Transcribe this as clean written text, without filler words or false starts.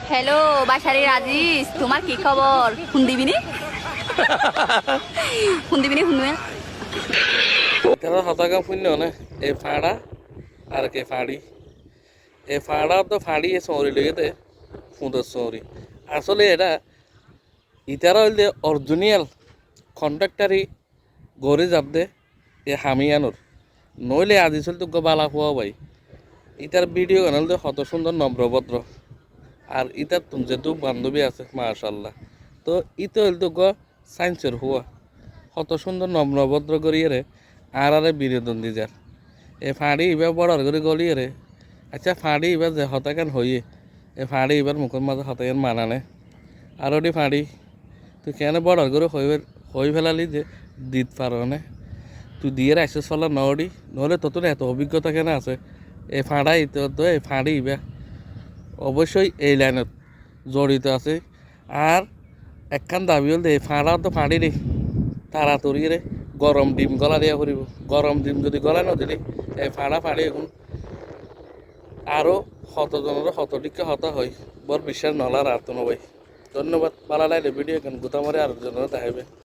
Hello বাসারি রাজিস, তোমার কি খবর? ফোন দিবিনি? ফোন দিবিনি? ফোন দিবেন? তেরা হতাকা পুণ্য না এই ফাড়া আর কে ফাড়ি এই ফাড়া তো ফাড়ি এ সৌরি লেগেতে ফুঁদের সৌরি আসলে এটা ইতারা হইলে অরিজিনাল কন্ট্রাক্টারি গড়ে যাবদে এ হামিয়ানোর নইলে আজি চল তো বালা হওয়া ভাই ইতার ভিডিও গানাল তো কত সুন্দর নম্রভদ্র আর ইতার তুমি যেহেতু বান্ধবী আছে মাশাল্লাহ তো ইতো হইল তো সায়েন্সের হুয়া কত সুন্দর নম্রভদ্র করিয়ে রে আর বিনোদন দি যার এ ফাড়ি এবার বড় করে গলিয়ে রে আচ্ছা ফাড়ি এবার যে হতাকান হইয়ে এ ফাড়ি এবার মুখের মাঝে হতাকান মানানে আর ওটি ফাড়ি তুই কেন বড় করে হই ফেলালি যে দিত পারো নে তুই দিয়ে রাখছিস ফলা নড়ি নহলে তোর এত অভিজ্ঞতা কেন আছে এ ফাড়াই তো এই ফাড়ি এবার অবশ্যই এই লাইনত জড়িত আছে আর একখান দাবি হল এই ফাড়া তো ফাড়ি রে তাড়াতাড়ি রে গরম ডিম গলা দিয়া করিব গরম ডিম যদি গলা নদিলি এই ফাড়া ফাড়ি এখন আরও শতজনের শতটিকে হত হয় বর বিশ্বাস নলার আর তো নবাই ধন্যবাদ পালা লাইলে ভিডিও এখন গোতামারে আর জনের দেখাইবে